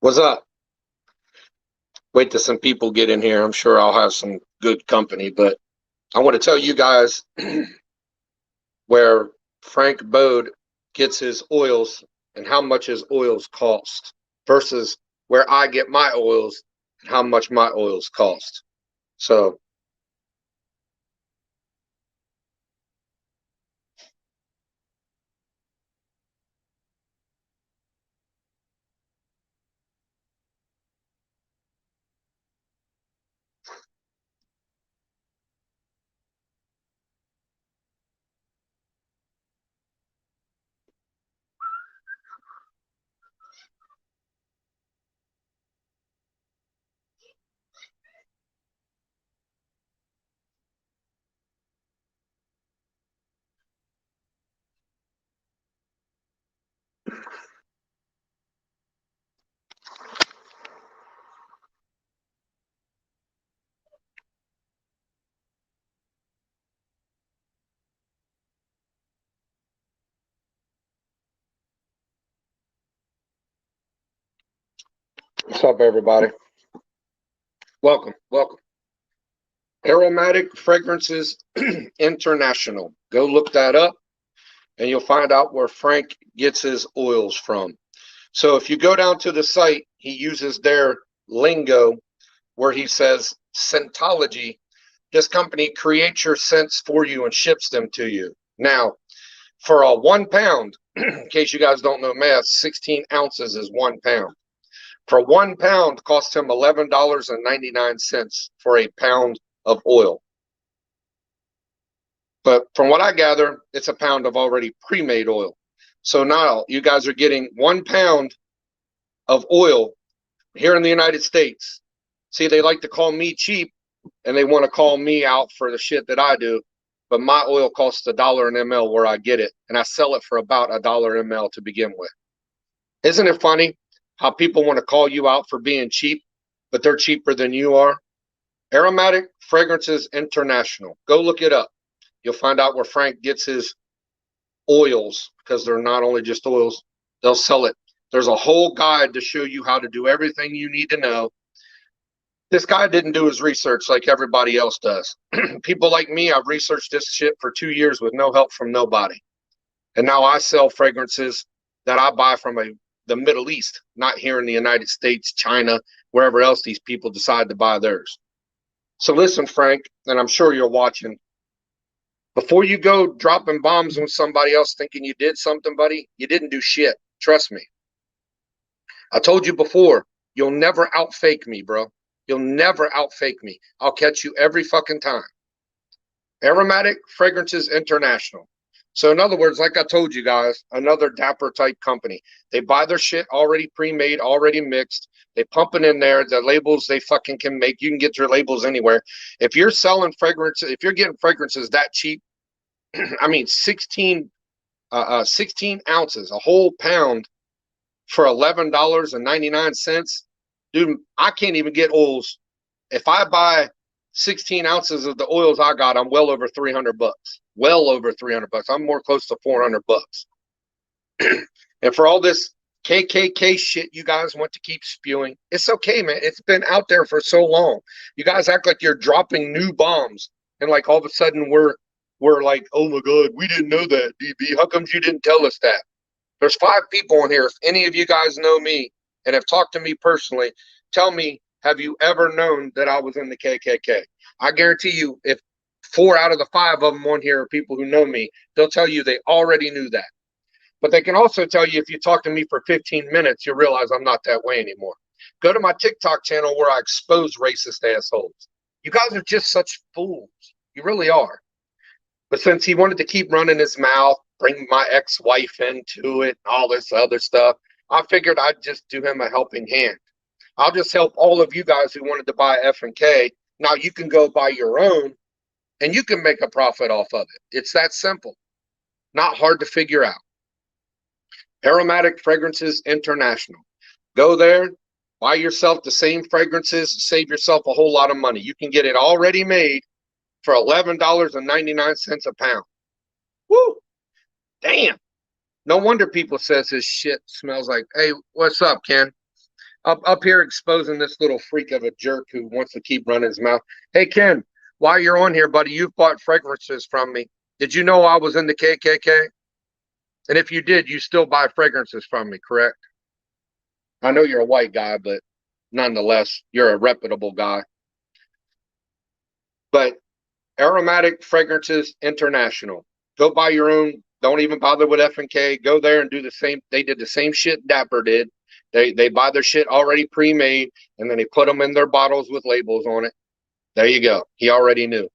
What's up? Wait till some people get in here. I'm sure I'll have some good company, but I want to tell you guys where Frank Bode gets his oils and how much his oils cost versus where I get my oils and how much my oils cost. So, what's up, everybody? Welcome. Aromatic Fragrances International. Go look that up and you'll find out where Frank gets his oils from. So if you go down to the site, he uses their lingo where he says scentology. This company creates your scents for you and ships them to you. Now, for a 1 pound, in case you guys don't know math, 16 ounces is 1 pound. For 1 pound, costs him $11.99 for a pound of oil. But from what I gather, it's a pound of already pre-made oil. So now you guys are getting 1 pound of oil here in the United States. See, they like to call me cheap and they want to call me out for the shit that I do. But my oil costs $1 an ml where I get it. And I sell it for about $1 an ml to begin with. Isn't it funny how people want to call you out for being cheap, but they're cheaper than you are? Aromatic Fragrances International. Go look it up. You'll find out where Frank gets his oils, because they're not only just oils, they'll sell it. There's a whole guide to show you how to do everything you need to know. This guy didn't do his research like everybody else does. People like me, I've researched this shit for 2 years with no help from nobody. And now I sell fragrances that I buy from the Middle East, not here in the United States, China, wherever else these people decide to buy theirs. So listen, Frank, and I'm sure you're watching. Before you go dropping bombs on somebody else thinking you did something, buddy, you didn't do shit. Trust me. I told you before, you'll never outfake me, bro. You'll never outfake me. I'll catch you every fucking time. Aromatic Fragrances International. So in other words, like I told you guys, another dapper type company. They buy their shit already pre-made, already mixed. They pump it in there. The labels they fucking can make. You can get your labels anywhere. If you're selling fragrances, if you're getting fragrances that cheap, I mean 16 ounces, a whole pound for $11.99. Dude, I can't even get oils. If I buy 16 ounces of the oils I got, I'm well over 300 bucks. Well over 300 bucks. I'm more close to 400 bucks. And for all this KKK shit you guys want to keep spewing, it's okay, man. It's been out there for so long. You guys act like you're dropping new bombs, and like all of a sudden we're like, oh my God, we didn't know that, DB. How come you didn't tell us that? There's 5 people in here. If any of you guys know me and have talked to me personally, tell me, have you ever known that I was in the KKK? I guarantee you, if 4 out of the 5 of them on here are people who know me, they'll tell you they already knew that. But they can also tell you, if you talk to me for 15 minutes, you'll realize I'm not that way anymore. Go to my TikTok channel where I expose racist assholes. You guys are just such fools. You really are. But since he wanted to keep running his mouth, bring my ex-wife into it, and all this other stuff, I figured I'd just do him a helping hand. I'll just help all of you guys who wanted to buy F&K. Now you can go buy your own, and you can make a profit off of it. It's that simple. Not hard to figure out. Aromatic Fragrances International. Go there, buy yourself the same fragrances, save yourself a whole lot of money. You can get it already made for $11.99 a pound. Woo! Damn. No wonder people says his shit smells like, hey, what's up, Ken? up here exposing this little freak of a jerk who wants to keep running his mouth. Hey, Ken, while you're on here, buddy, you've bought fragrances from me. Did you know I was in the KKK? And if you did, you still buy fragrances from me, correct? I know you're a white guy, but nonetheless, you're a reputable guy. But Aromatic Fragrances International. Go buy your own. Don't even bother with F&K. Go there and do the same. They did the same shit Dapper did. They buy their shit already pre-made, and then they put them in their bottles with labels on it. There you go. He already knew.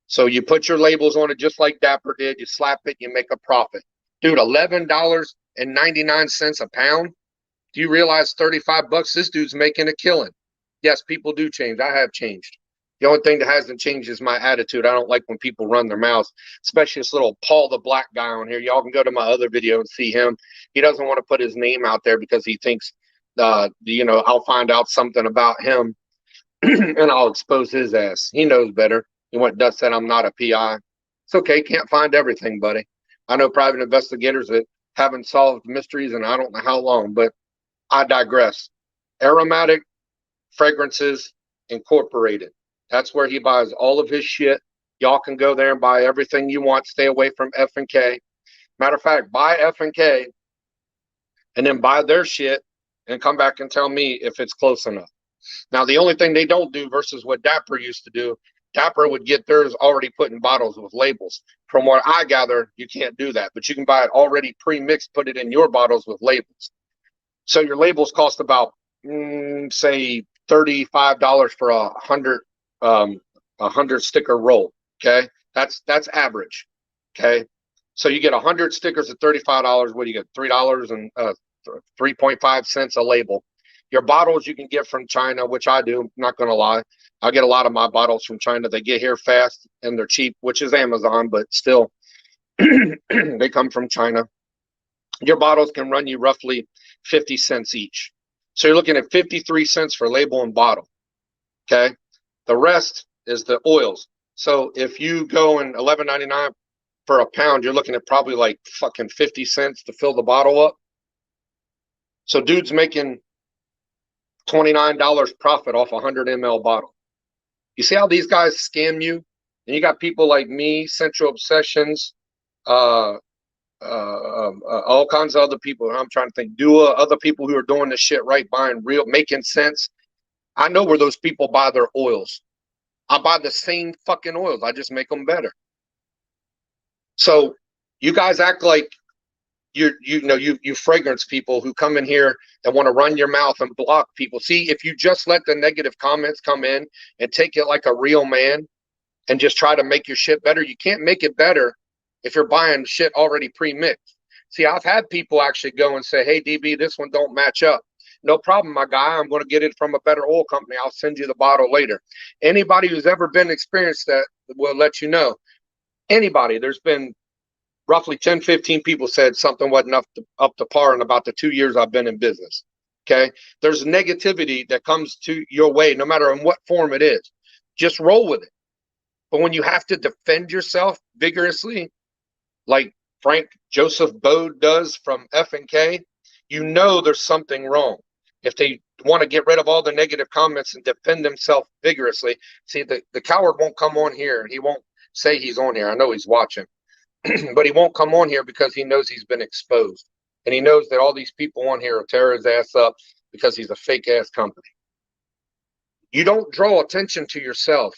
So you put your labels on it just like Dapper did. You slap it, you make a profit. Dude, $11.99 a pound. Do you realize 35 bucks? This dude's making a killing. Yes, people do change. I have changed. The only thing that hasn't changed is my attitude. I don't like when people run their mouths, especially this little Paul the Black guy on here. Y'all can go to my other video and see him. He doesn't want to put his name out there because he thinks, I'll find out something about him and I'll expose his ass. He knows better. He went and said I'm not a PI. It's okay. Can't find everything, buddy. I know private investigators that haven't solved mysteries in I don't know how long, but I digress. Aromatic Fragrances Incorporated. That's where he buys all of his shit. Y'all can go there and buy everything you want. Stay away from F&K. Matter of fact, buy F&K and then buy their shit and come back and tell me if it's close enough. Now, the only thing they don't do versus what Dapper used to do, Dapper would get theirs already put in bottles with labels. From what I gather, you can't do that, but you can buy it already pre-mixed, put it in your bottles with labels. So your labels cost about, say, $35 for a 100 sticker roll. Okay, that's average. Okay, so you get 100 stickers at $35. What do you get? $3 and 3.5 cents a label. Your bottles you can get from China, which I do. I'm not gonna lie, I get a lot of my bottles from China. They get here fast and they're cheap, which is Amazon, but still, they come from China. Your bottles can run you roughly 50 cents each. So you're looking at 53 cents for label and bottle. Okay, the rest is the oils. So if you go in $11.99 for a pound, you're looking at probably like fucking 50 cents to fill the bottle up. So dude's making $29 profit off a 100 ml bottle. You see how these guys scam you? And you got people like me, Central Obsessions, all kinds of other people. I'm trying to think, other people who are doing this shit right, buying real, making sense. I know where those people buy their oils. I buy the same fucking oils. I just make them better. So you guys act like you fragrance people who come in here and want to run your mouth and block people. See, if you just let the negative comments come in and take it like a real man and just try to make your shit better, you can't make it better if you're buying shit already pre-mixed. See, I've had people actually go and say, hey, DB, this one don't match up. No problem, my guy. I'm going to get it from a better oil company. I'll send you the bottle later. Anybody who's ever been experienced that will let you know. Anybody, there's been roughly 10, 15 people said something wasn't up to par in about the 2 years I've been in business. Okay. There's negativity that comes to your way, no matter in what form it is. Just roll with it. But when you have to defend yourself vigorously, like Frank Joseph Bode does from F&K, you know there's something wrong. If they want to get rid of all the negative comments and defend themselves vigorously, see, the coward won't come on here. He won't say he's on here. I know he's watching. But he won't come on here because he knows he's been exposed. And he knows that all these people on here will tear his ass up because he's a fake ass company. You don't draw attention to yourself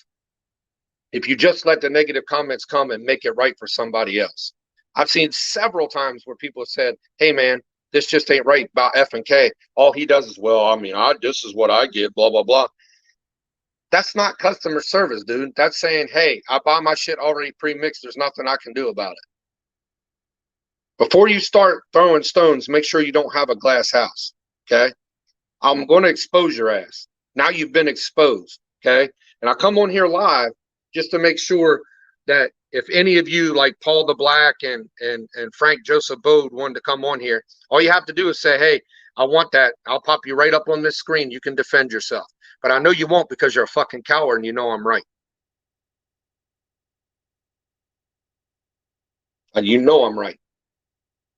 if you just let the negative comments come and make it right for somebody else. I've seen several times where people have said, hey man, this just ain't right about F&K. All he does is, well, I mean, this is what I get, blah, blah, blah. That's not customer service, dude. That's saying, hey, I buy my shit already pre-mixed. There's nothing I can do about it. Before you start throwing stones, make sure you don't have a glass house, okay? I'm going to expose your ass. Now you've been exposed, okay? And I come on here live just to make sure that if any of you like Paul the Black and Frank Joseph Bode wanted to come on here, all you have to do is say, hey, I want that. I'll pop you right up on this screen. You can defend yourself. But I know you won't because you're a fucking coward and you know I'm right. And you know I'm right.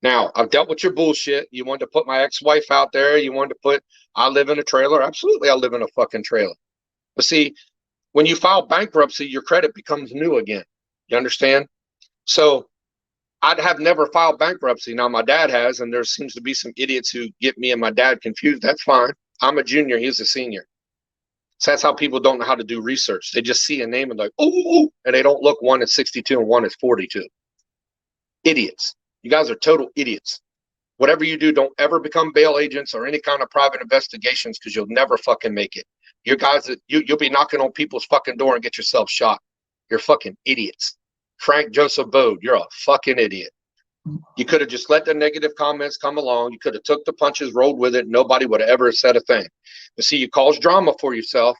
Now, I've dealt with your bullshit. You wanted to put my ex-wife out there. You wanted to put, I live in a trailer. Absolutely, I live in a fucking trailer. But see, when you file bankruptcy, your credit becomes new again. You understand? So I'd have never filed bankruptcy. Now, my dad has, and there seems to be some idiots who get me and my dad confused. That's fine. I'm a junior. He's a senior. So that's how people don't know how to do research. They just see a name and like, oh, and they don't look. One is 62 and one is 42. Idiots. You guys are total idiots. Whatever you do, don't ever become bail agents or any kind of private investigations because you'll never fucking make it. You guys, you'll be knocking on people's fucking door and get yourself shot. You're fucking idiots. Frank Joseph Bode, you're a fucking idiot. You could have just let the negative comments come along. You could have took the punches, rolled with it. Nobody would have ever said a thing. But see, you cause drama for yourself,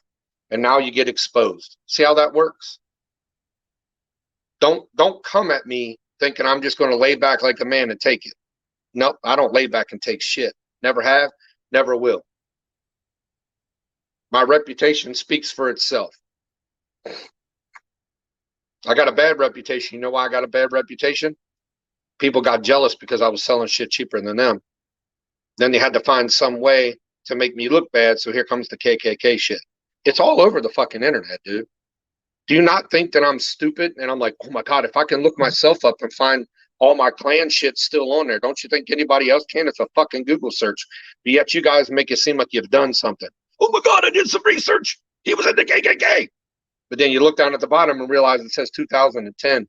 and now you get exposed. See how that works? Don't come at me thinking I'm just going to lay back like a man and take it. Nope, I don't lay back and take shit. Never have, never will. My reputation speaks for itself. I got a bad reputation. You know why I got a bad reputation? People got jealous because I was selling shit cheaper than them. Then they had to find some way to make me look bad. So here comes the KKK shit. It's all over the fucking internet, dude. Do you not think that I'm stupid? And I'm like, oh my God, if I can look myself up and find all my clan shit still on there, don't you think anybody else can? It's a fucking Google search. But yet you guys make it seem like you've done something. Oh my God, I did some research. He was in the KKK. But then you look down at the bottom and realize it says 2010.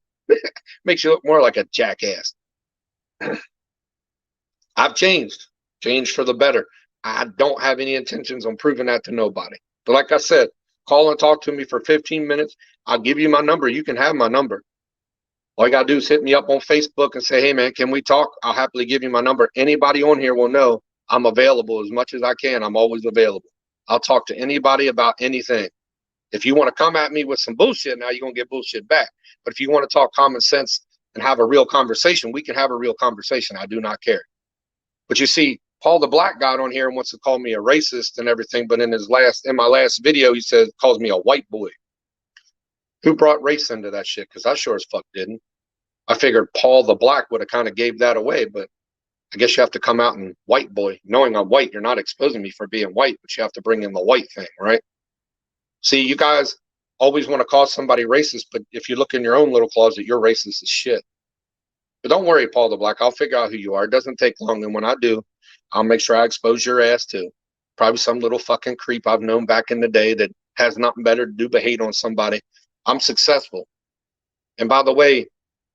Makes you look more like a jackass. I've changed for the better. I don't have any intentions on proving that to nobody. But like I said, call and talk to me for 15 minutes. I'll give you my number. You can have my number. All you got to do is hit me up on Facebook and say, hey, man, can we talk? I'll happily give you my number. Anybody on here will know I'm available as much as I can. I'm always available. I'll talk to anybody about anything. If you want to come at me with some bullshit, now you're going to get bullshit back. But if you want to talk common sense and have a real conversation, we can have a real conversation. I do not care. But you see, Paul the Black got on here and wants to call me a racist and everything. But in my last video, he says, calls me a white boy. Who brought race into that shit? Because I sure as fuck didn't. I figured Paul the Black would have kind of gave that away, but I guess you have to come out and white boy. Knowing I'm white, you're not exposing me for being white, but you have to bring in the white thing, right? See, you guys always want to call somebody racist, but if you look in your own little closet, you're racist as shit. But don't worry, Paul the Black. I'll figure out who you are. It doesn't take long, and when I do, I'll make sure I expose your ass too. Probably some little fucking creep I've known back in the day that has nothing better to do but hate on somebody. I'm successful. And by the way,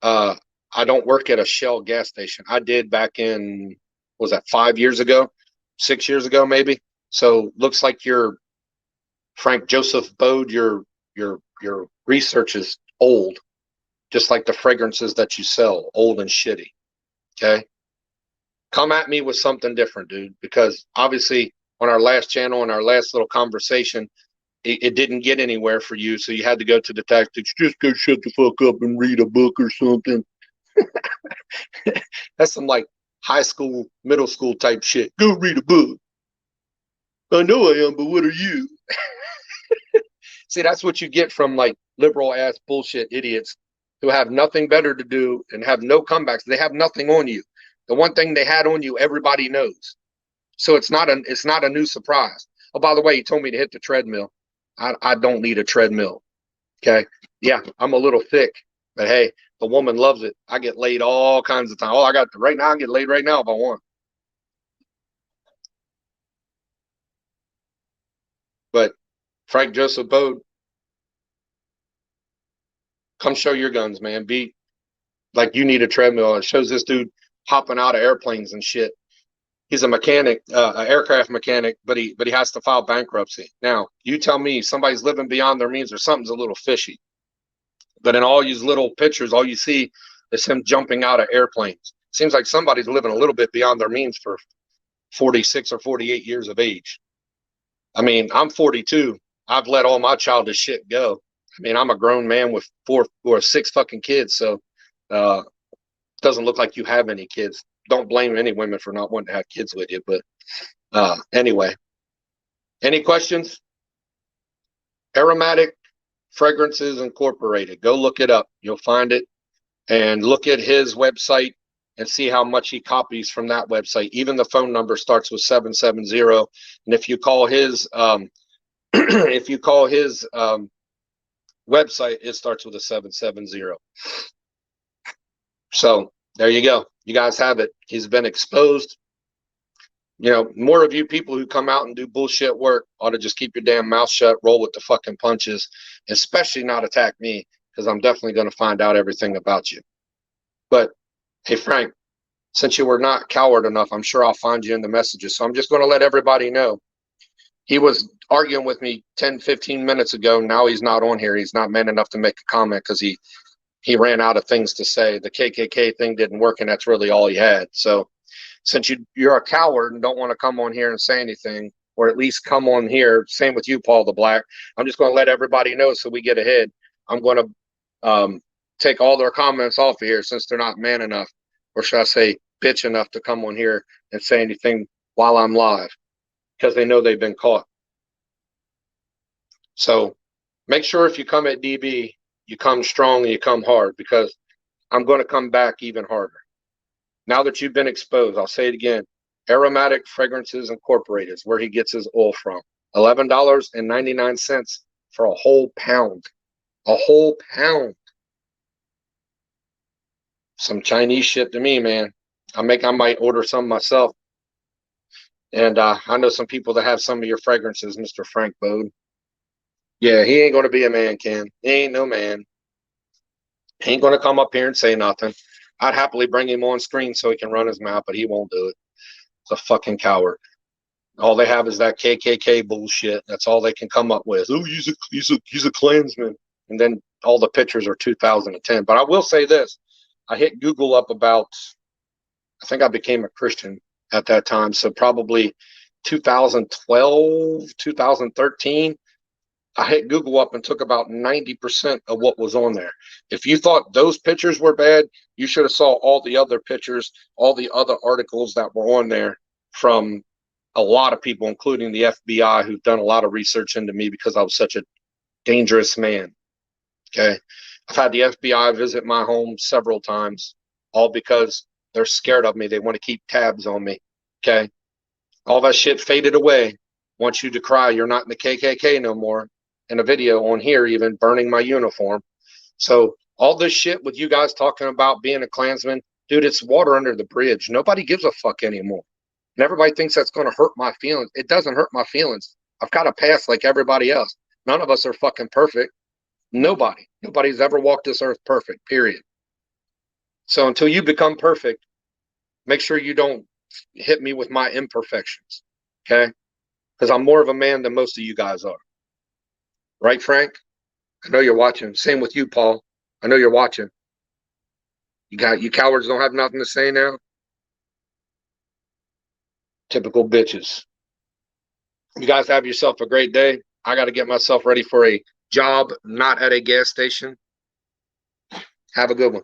I don't work at a Shell gas station. I did back in, was that 5 years ago? 6 years ago, maybe? So looks like you're Frank Joseph Bode, your research is old, just like the fragrances that you sell, old and shitty. Okay? Come at me with something different, dude, because obviously on our last channel, in our last little conversation, it didn't get anywhere for you, so you had to go to the tactics. Just go shut the fuck up and read a book or something. That's some like high school, middle school type shit. Go read a book. I know I am, but what are you? See, that's what you get from like liberal ass bullshit idiots who have nothing better to do and have no comebacks. They have nothing on you. The one thing they had on you, everybody knows. So it's not a new surprise. Oh, by the way, he told me to hit the treadmill. I don't need a treadmill. Okay. Yeah, I'm a little thick, but hey, the woman loves it. I get laid all kinds of time. Oh, I got right now. I get laid right now if I want. But Frank Joseph Bode, come show your guns, man. Be like you need a treadmill. It shows this dude hopping out of airplanes and shit. He's a mechanic, an aircraft mechanic, but he has to file bankruptcy. Now, you tell me somebody's living beyond their means or something's a little fishy. But in all these little pictures, all you see is him jumping out of airplanes. Seems like somebody's living a little bit beyond their means for 46 or 48 years of age. I mean, I'm 42. I've let all my childish shit go. I mean, I'm a grown man with 4 or 6 fucking kids, so doesn't look like you have any kids. Don't blame any women for not wanting to have kids with you, but anyway. Any questions? Aromatic Fragrances Incorporated. Go look it up. You'll find it. And look at his website and see how much he copies from that website. Even the phone number starts with 770, and if you call his if you call his website, it starts with a 770. So there you go. You guys have it. He's been exposed. You know, more of you people who come out and do bullshit work ought to just keep your damn mouth shut, roll with the fucking punches, especially not attack me, because I'm definitely going to find out everything about you. But hey, Frank, since you were not coward enough, I'm sure I'll find you in the messages. So I'm just going to let everybody know. He was arguing with me 10, 15 minutes ago. Now he's not on here. He's not man enough to make a comment because he ran out of things to say. The KKK thing didn't work, and that's really all he had. So since you're a coward and don't want to come on here and say anything, or at least come on here, same with you, Paul the Black, I'm just going to let everybody know so we get ahead. I'm going to take all their comments off of here since they're not man enough, or should I say bitch enough, to come on here and say anything while I'm live, because they know they've been caught. So make sure if you come at DB, you come strong and you come hard, because I'm going to come back even harder. Now that you've been exposed, I'll say it again. Aromatic Fragrances Incorporated is where he gets his oil from. $11.99 for a whole pound. A whole pound. Some Chinese shit to me, man. I might order some myself. And I know some people that have some of your fragrances, Mr. Frank Bode. Yeah, he ain't going to be a man, Ken. He ain't no man. He ain't going to come up here and say nothing. I'd happily bring him on screen so he can run his mouth, but he won't do it. It's a fucking coward. All they have is that KKK bullshit. That's all they can come up with. Oh, he's a Klansman. And then all the pictures are 2010. But I will say this. I hit Google up about, I think I became a Christian at that time. So probably 2012, 2013. I hit Google up and took about 90% of what was on there. If you thought those pictures were bad, you should have saw all the other pictures, all the other articles that were on there from a lot of people, including the FBI, who've done a lot of research into me because I was such a dangerous man. Okay. I've had the FBI visit my home several times, all because they're scared of me. They want to keep tabs on me. Okay. All that shit faded away once you decry you're not in the KKK no more. In a video on here, even burning my uniform. So all this shit with you guys talking about being a Klansman, dude, it's water under the bridge. Nobody gives a fuck anymore. And everybody thinks that's going to hurt my feelings. It doesn't hurt my feelings. I've got a past like everybody else. None of us are fucking perfect. Nobody. Nobody's ever walked this earth perfect, period. So until you become perfect, make sure you don't hit me with my imperfections, okay? Because I'm more of a man than most of you guys are. Right, Frank? I know you're watching. Same with you, Paul. I know you're watching. You cowards don't have nothing to say now? Typical bitches. You guys have yourself a great day. I got to get myself ready for a job, not at a gas station. Have a good one.